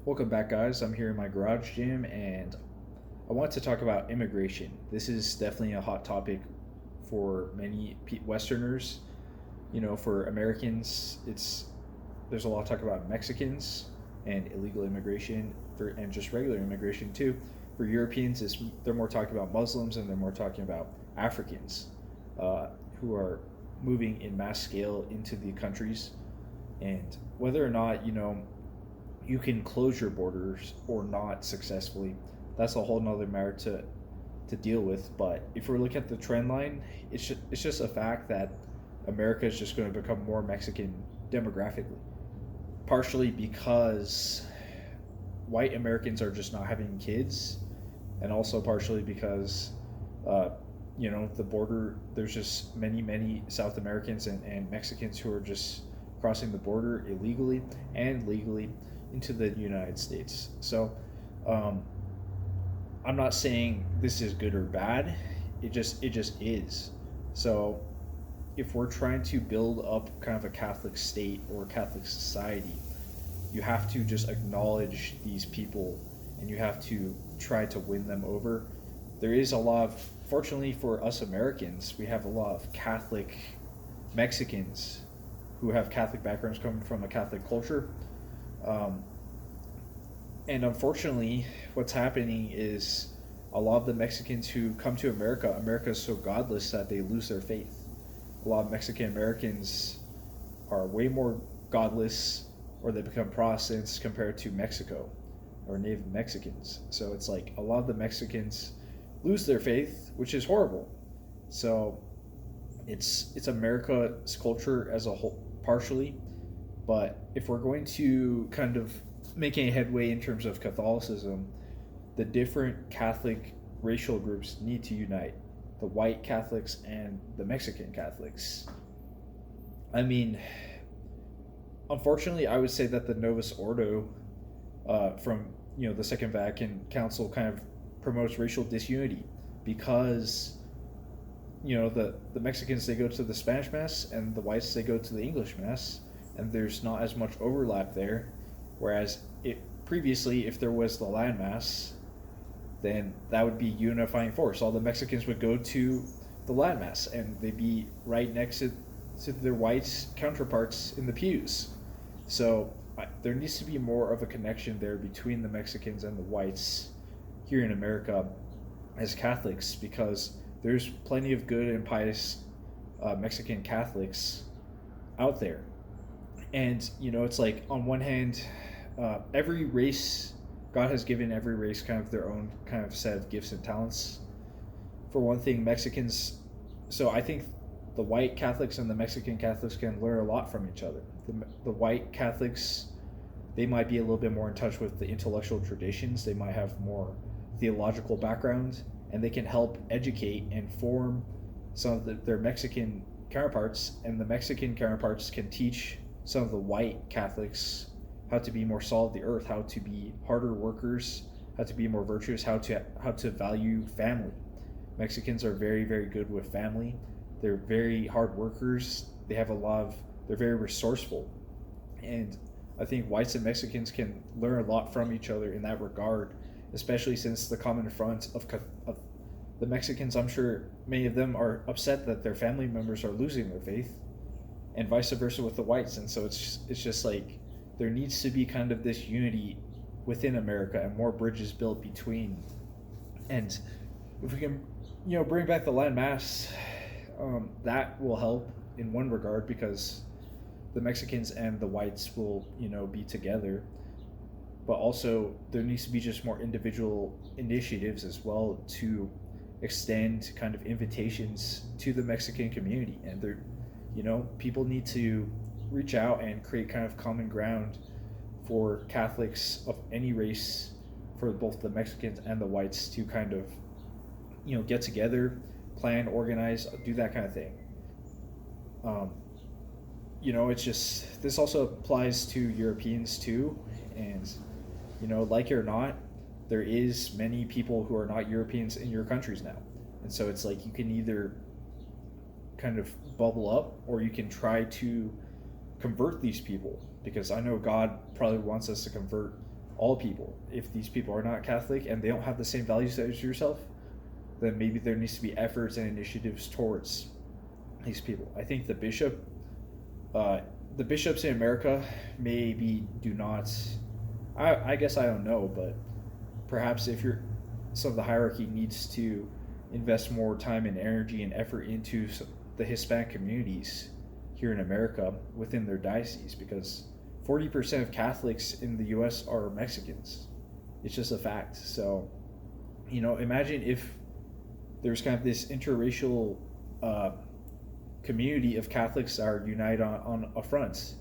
Welcome back, guys. I'm here in my garage gym, and I want to talk about immigration. This is definitely a hot topic for many Westerners. For Americans, there's a lot of talk about Mexicans and illegal immigration and just regular immigration too. For Europeans, they're more talking about Muslims and they're more talking about Africans uh, who are moving in mass scale into the countries, and whether or not you can close your borders or not successfully. That's a whole nother matter to deal with. But if we're looking at the trend line, it's just a fact that America is just going to become more Mexican demographically, partially because white Americans are just not having kids, and also partially because uh, the border, there's just many South Americans and Mexicans who are just crossing the border illegally and legally into the United States. So um, I'm not saying this is good or bad. It just is. So if we're trying to build up kind of a Catholic state or Catholic society, you have to just acknowledge these people and you have to try to win them over. There is a lot of, fortunately for us Americans, we have a lot of Catholic Mexicans who have Catholic backgrounds coming from a Catholic culture. Um, and unfortunately, what's happening is a lot of the Mexicans who come to America, America is so godless that they lose their faith. A lot of Mexican Americans are way more godless, or they become Protestants compared to Mexico or Native Mexicans. So it's like a lot of the Mexicans lose their faith, which is horrible. So it's America's culture as a whole, partially. But if we're going to kind of make any headway in terms of Catholicism, the different Catholic racial groups need to unite, the white Catholics and the Mexican Catholics. I mean, unfortunately, I would say that the Novus Ordo from the Second Vatican Council kind of promotes racial disunity because the Mexicans, they go to the Spanish Mass and the whites, they go to the English Mass, and there's not as much overlap there. Whereas previously, if there was the Latin Mass, then that would be unifying force. All the Mexicans would go to the Latin Mass and they'd be right next to their white counterparts in the pews. So there needs to be more of a connection there between the Mexicans and the whites here in America as Catholics, because there's plenty of good and pious Mexican Catholics out there. And it's like, on one hand, every race, God has given every race kind of their own kind of set of gifts and talents. For one thing, Mexicans, so I think the white Catholics and the Mexican Catholics can learn a lot from each other. The white Catholics, they might be a little bit more in touch with the intellectual traditions, they might have more theological background, and they can help educate and form some of their Mexican counterparts, and the Mexican counterparts can teach some of the white Catholics how to be more salt of the earth, how to be harder workers, how to be more virtuous, how to value family. Mexicans are very good with family. They're very hard workers. They're very resourceful, and I think whites and Mexicans can learn a lot from each other in that regard, especially since the common front of the Mexicans, I'm sure many of them are upset that their family members are losing their faith, and vice versa with the whites. And so it's just like there needs to be kind of this unity within America and more bridges built between. And if we can, bring back the Latin Mass, that will help in one regard, because the Mexicans and the whites will, be together. But also there needs to be just more individual initiatives as well to extend kind of invitations to the Mexican community, and people need to reach out and create kind of common ground for Catholics of any race, for both the Mexicans and the whites, to kind of get together, plan, organize, do that kind of thing. um, it's just, this also applies to Europeans too, and like it or not, there is many people who are not Europeans in your countries now, and so it's like you can either kind of bubble up, or you can try to convert these people, because I know God probably wants us to convert all people. If these people are not Catholic and they don't have the same values as yourself, then maybe there needs to be efforts and initiatives towards these people. I think the bishops in America maybe do not. I guess I don't know, but perhaps if you're some of the hierarchy needs to invest more time and energy and effort into the Hispanic communities here in America within their diocese, because 40% of Catholics in the U.S. are Mexicans. It's just a fact. So, imagine if there's kind of this interracial community of Catholics that are united on a front.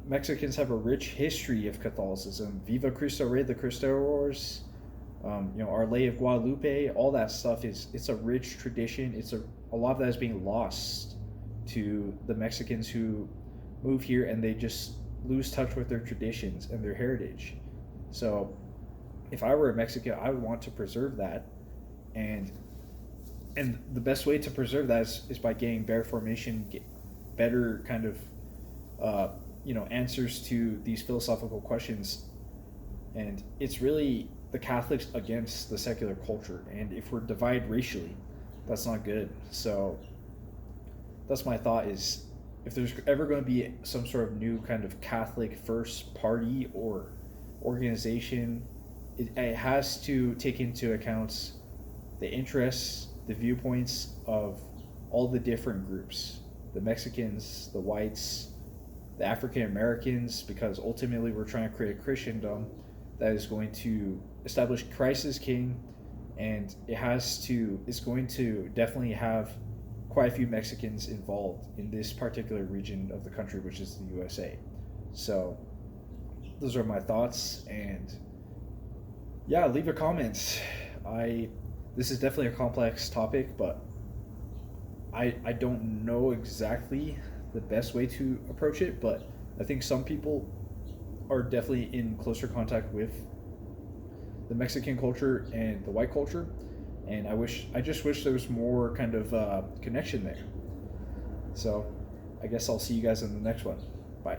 Mexicans have a rich history of Catholicism. Viva Cristo Rey, the Cristobals, Our Lady of Guadalupe, all that stuff it's a rich tradition. It's a lot of that is being lost to the Mexicans who move here, and they just lose touch with their traditions and their heritage. So if I were a Mexican, I would want to preserve that, and the best way to preserve that is by getting better formation, better kind of answers to these philosophical questions. And it's really the Catholics against the secular culture, and if we're divided racially, that's not good. So that's my thought, is if there's ever going to be some sort of new kind of Catholic first party or organization, it has to take into account the interests, the viewpoints of all the different groups, the Mexicans, the whites, the African Americans, because ultimately we're trying to create a Christendom that is going to establish Christ as king, and it's going to definitely have quite a few Mexicans involved in this particular region of the country, which is the USA. So those are my thoughts, and yeah, leave a comment. This is definitely a complex topic, but I don't know exactly the best way to approach it, but I think some people are definitely in closer contact with the Mexican culture and the white culture, and I just wish there was more kind of connection there. So I guess I'll see you guys in the next one. Bye.